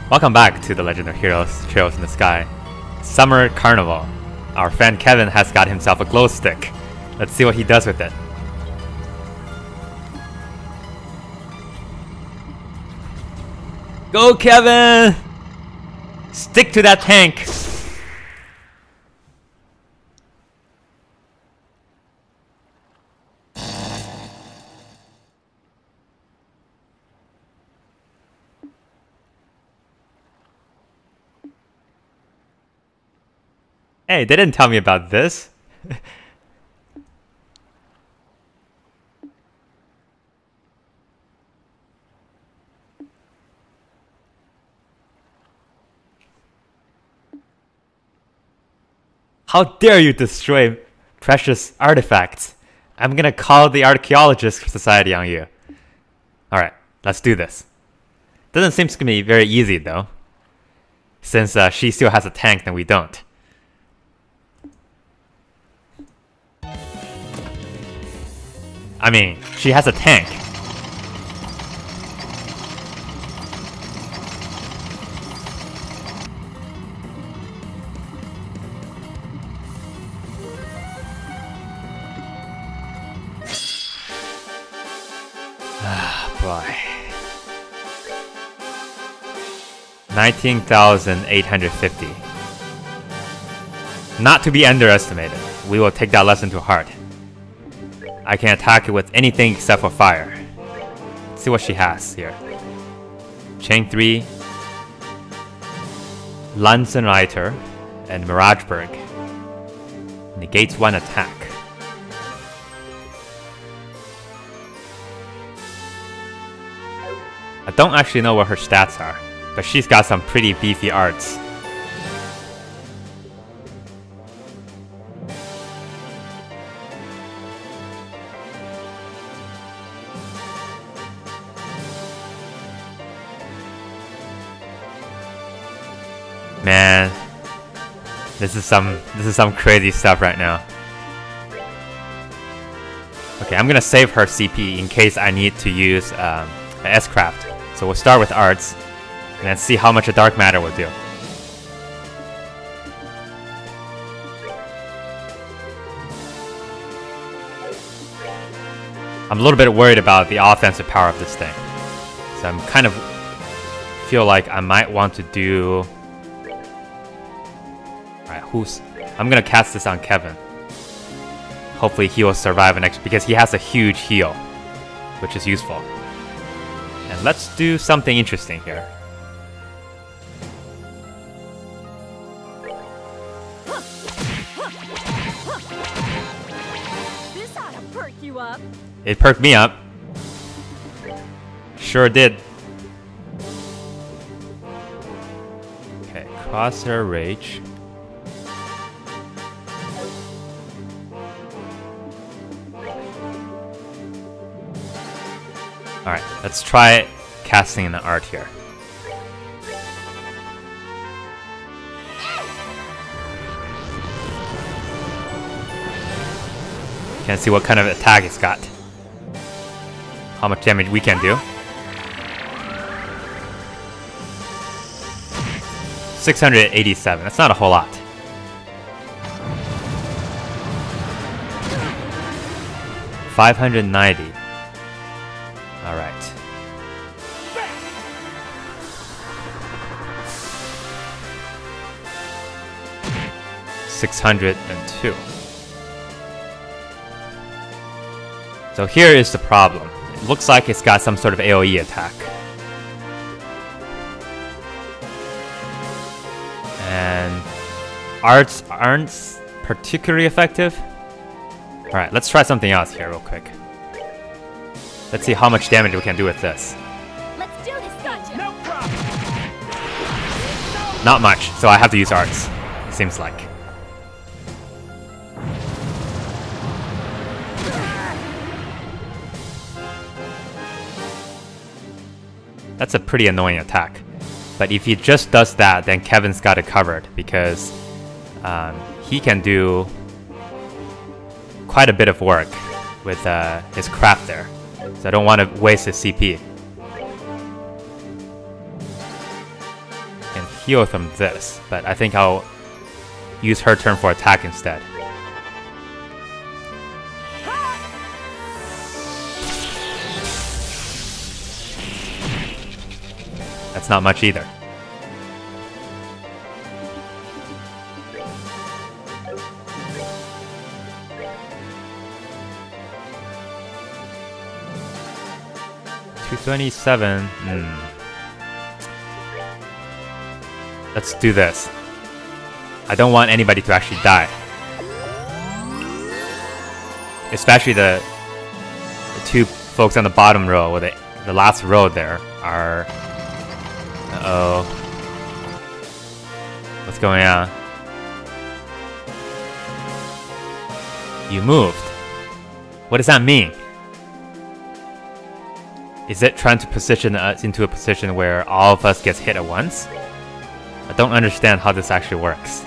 Welcome back to the Legend of Heroes Trails in the Sky. Summer Carnival. Our friend Kevin has got himself a glow stick. Let's see what he does with it. Go, Kevin! Stick to that tank! Hey, they didn't tell me about this. How dare you destroy precious artifacts? I'm gonna call the Archaeologist Society on you. Alright, let's do this. Doesn't seem to be very easy though, since she still has a tank and we don't. I mean, she has a tank. Ah, boy. 19,850. Not to be underestimated. We will take that lesson to heart. I can attack it with anything except for fire. Let's see what she has here. Chain 3, Lanzenreiter, and Mirageberg. Negates 1 attack. I don't actually know what her stats are, but she's got some pretty beefy arts. Man, this is some crazy stuff right now. Okay, I'm gonna save her CP in case I need to use an S-Craft. So we'll start with arts, and then see how much a dark matter will do. I'm a little bit worried about the offensive power of this thing, so I'm kind of feel like I might want to do. Alright, I'm gonna cast this on Kevin. Hopefully he will survive an extra, because he has a huge heal, which is useful. And let's do something interesting here. This ought to perk you up. It perked me up. Sure did. Okay, Crosshair Rage. Alright, let's try casting an art here. Can't see what kind of attack it's got. How much damage we can do. 687, that's not a whole lot. $590. Alright. $602. So here is the problem. It looks like it's got some sort of AoE attack. And arts aren't particularly effective. Alright, let's try something else here real quick. Let's see how much damage we can do with this. Let's do this, gotcha. No problem. Not much, so I have to use arts, it seems like. That's a pretty annoying attack. But if he just does that, then Kevin's got it covered, because he can do quite a bit of work with his craft there. So I don't want to waste his CP. heal from this, but I think I'll use her turn for attack instead. That's not much either. $227. Let's do this. I don't want anybody to actually die. Especially the two folks on the bottom row, or the last row there are... Uh-oh. What's going on? You moved. What does that mean? Is it trying to position us into a position where all of us gets hit at once? I don't understand how this actually works.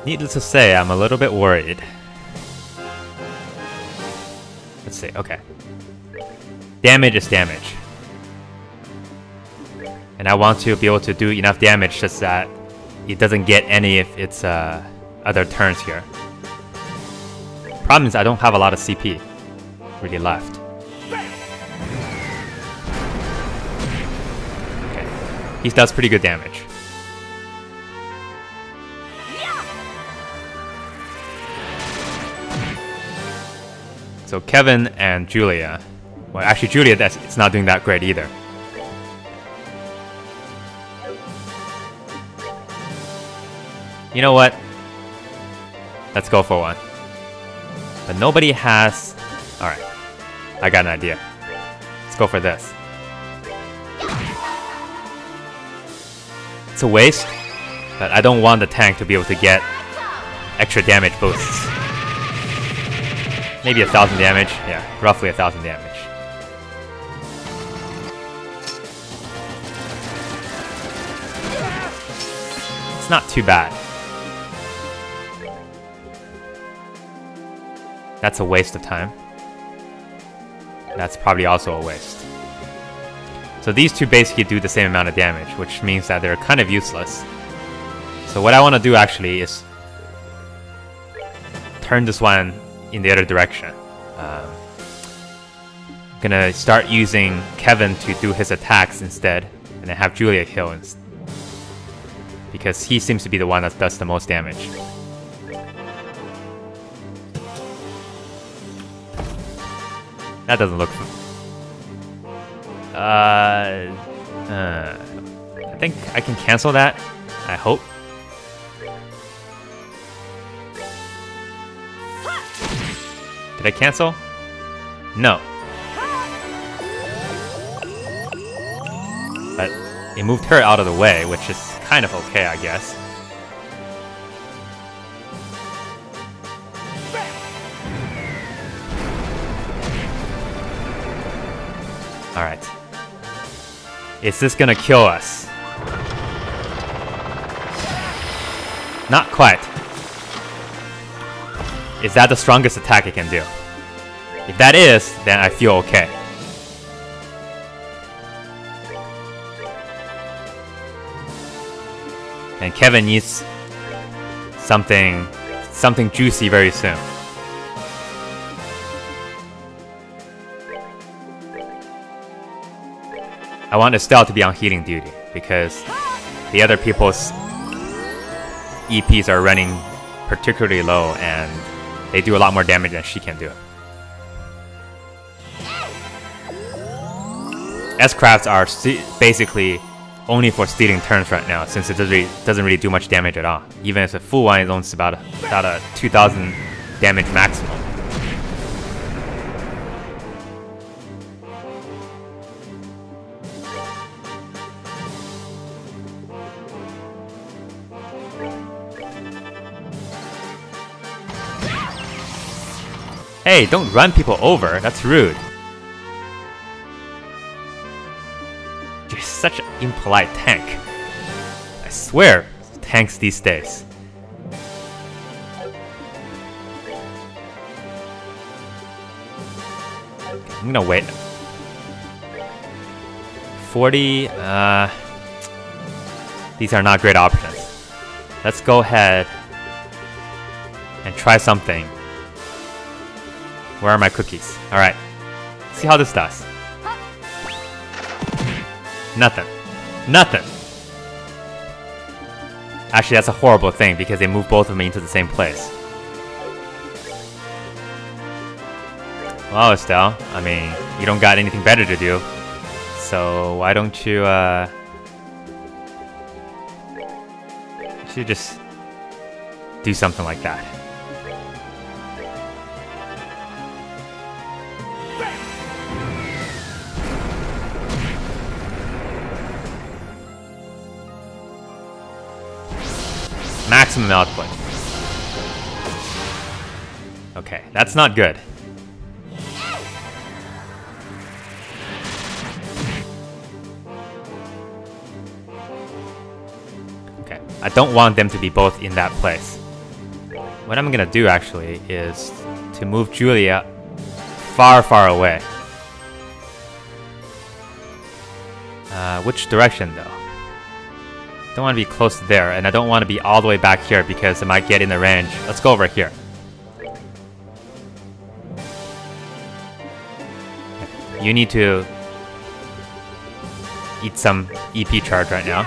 Needless to say, I'm a little bit worried. Let's see, okay. Damage is damage. And I want to be able to do enough damage just that it doesn't get any of its other turns here. Problem is I don't have a lot of CP really left. Okay, he does pretty good damage. So Kevin and Julia. Well, actually Julia, it's not doing that great either. You know what? Let's go for one. But nobody has... Alright. I got an idea. Let's go for this. It's a waste, but I don't want the tank to be able to get extra damage boosts. Maybe 1,000 damage. Yeah, roughly 1,000 damage. It's not too bad. That's a waste of time. That's probably also a waste. So these two basically do the same amount of damage, which means that they're kind of useless. So what I want to do actually is turn this one in the other direction. I'm gonna start using Kevin to do his attacks instead, and then have Julia heal because he seems to be the one that does the most damage. That doesn't look... I think I can cancel that. I hope. Did I cancel? No. But it moved her out of the way, which is kind of okay, I guess. Alright. Is this gonna kill us? Not quite. Is that the strongest attack it can do? If that is, then I feel okay. And Kevin needs something juicy very soon. I want Estelle to be on healing duty because the other people's EPs are running particularly low and they do a lot more damage than she can do. S-crafts are basically only for stealing turns right now, since it doesn't really do much damage at all. Even if a full one, it only about a 2,000 damage maximum. Hey, don't run people over. That's rude. You're such an impolite tank. I swear, tanks these days. I'm gonna wait. 40, these are not great options. Let's go ahead and try something. Where are my cookies? Alright. See how this does. Nothing. Nothing! Actually, that's a horrible thing because they move both of me into the same place. Well, Estelle, I mean, you don't got anything better to do. So why don't you, just do something like that. Maximum output. Okay, that's not good. Okay, I don't want them to be both in that place. What I'm gonna do actually is to move Julia far, far away. Which direction though? Don't want to be close to there, and I don't want to be all the way back here because I might get in the range. Let's go over here. You need to eat some EP charge right now.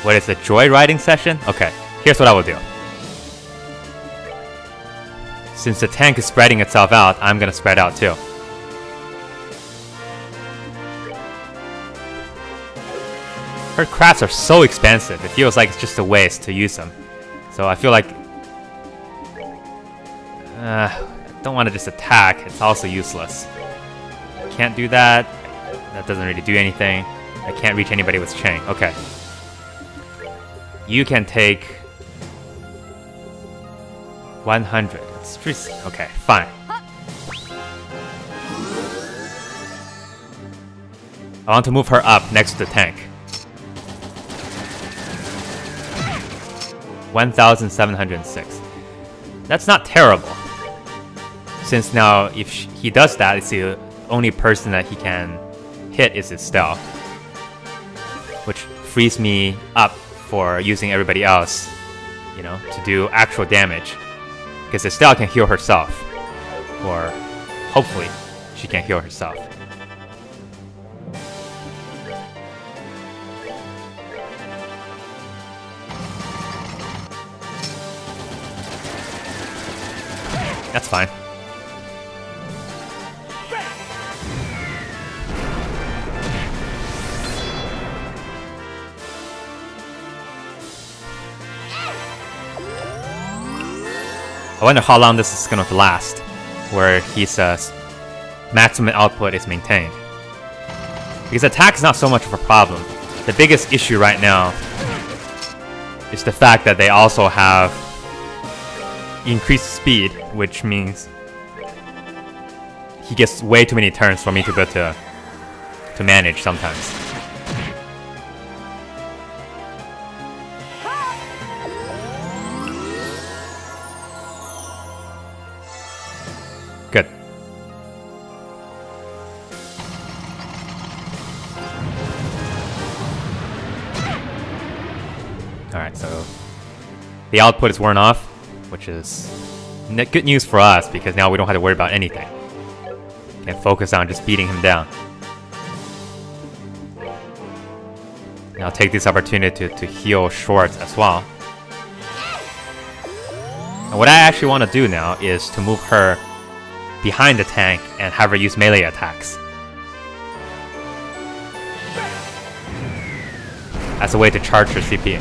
What is the joyriding session? Okay, here's what I will do. Since the tank is spreading itself out, I'm gonna spread out too. Her crafts are so expensive, it feels like it's just a waste to use them. So I feel like... I don't want to just attack, it's also useless. Can't do that. That doesn't really do anything. I can't reach anybody with Chang. Okay. You can take 100. It's pretty, okay, fine. I want to move her up next to the tank. 1,706. That's not terrible. Since now, if he does that, it's the only person that he can hit is Estelle. Which frees me up for using everybody else, you know, to do actual damage. Because Estelle can heal herself. Or, hopefully, she can heal herself. That's fine. I wonder how long this is going to last, where his maximum output is maintained. Because attack is not so much of a problem. The biggest issue right now is the fact that they also have increased speed, which means he gets way too many turns for me to be able to manage sometimes. Good. Alright, so the output is worn off, which is good news for us because now we don't have to worry about anything. We can focus on just beating him down. And I'll take this opportunity to heal Schwartz as well. And what I actually want to do now is to move her behind the tank and have her use melee attacks. As a way to charge her CP.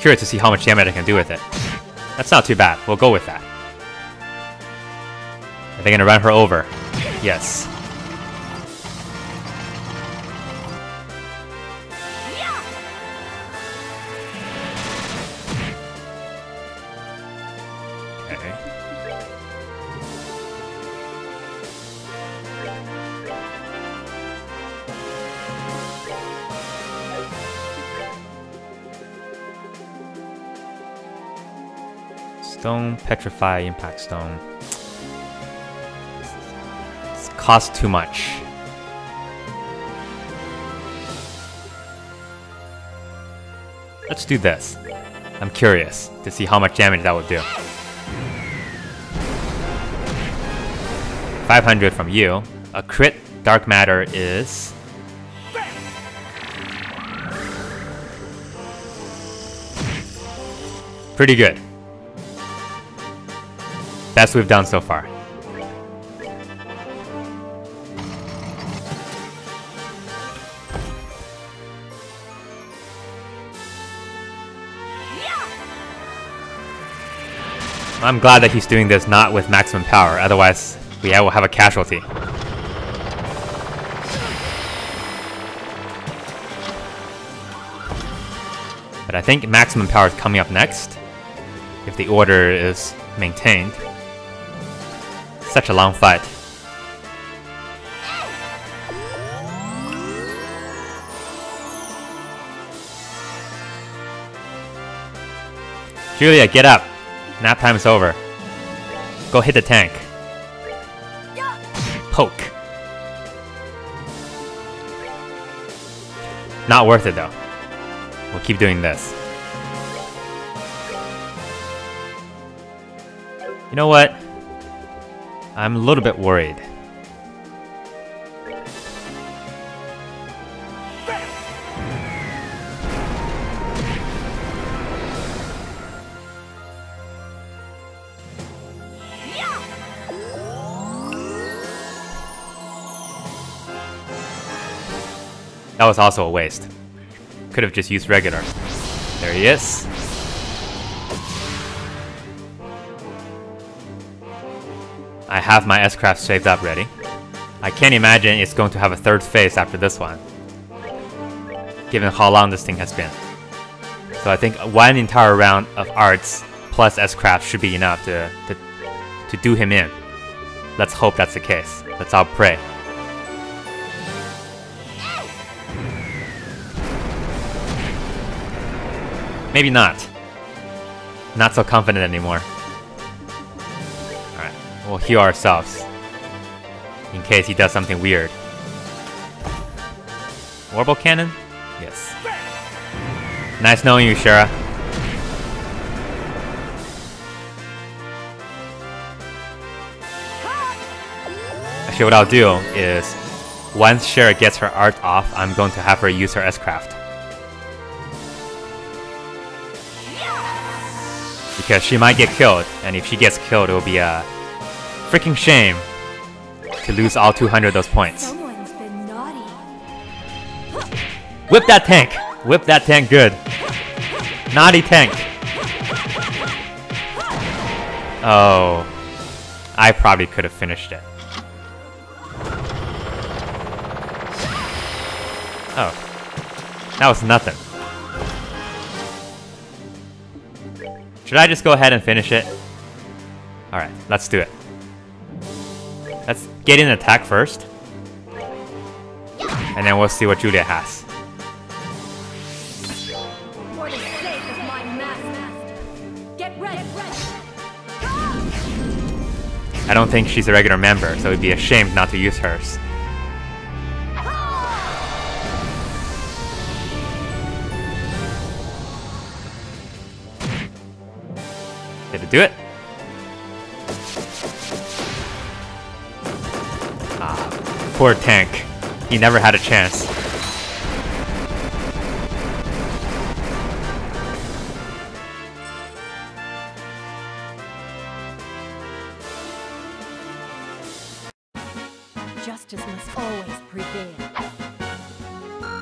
Curious to see how much damage I can do with it. That's not too bad. We'll go with that. Are they gonna run her over? Yes. Stone, Petrify, Impact Stone. This costs too much. Let's do this. I'm curious to see how much damage that would do. 500 from you. A crit dark matter is... pretty good. Best we've done so far. I'm glad that he's doing this not with maximum power, otherwise we will have a casualty. But I think maximum power is coming up next, if the order is maintained. Such a long fight. Julia, get up! Nap time is over. Go hit the tank. Poke. Not worth it though. We'll keep doing this. You know what? I'm a little bit worried. That was also a waste. Could have just used regular. There he is. I have my S-Craft saved up ready. I can't imagine it's going to have a third phase after this one, given how long this thing has been. So I think one entire round of arts plus S-Craft should be enough to do him in. Let's hope that's the case. Let's all pray. Maybe not. Not so confident anymore. Alright, we'll heal ourselves. In case he does something weird. Warble Cannon? Yes. Nice knowing you, Shara. Actually, what I'll do is, once Shara gets her art off, I'm going to have her use her S-Craft. Because she might get killed, and if she gets killed, it will be a freaking shame to lose all 200 of those points. Someone's been naughty. Whip that tank! Whip that tank good. Naughty tank. Oh. I probably could have finished it. Oh. That was nothing. Should I just go ahead and finish it? Alright, let's do it. Let's get in attack first. And then we'll see what Julia has. For the sake of my master. Get ready. I don't think she's a regular member, so it'd be a shame not to use hers. Did it do it? Ah, poor tank. He never had a chance. Justice must always prevail.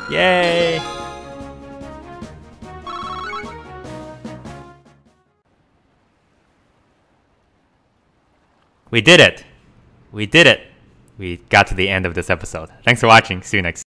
Yay! We did it! We did it! We got to the end of this episode. Thanks for watching. See you next time.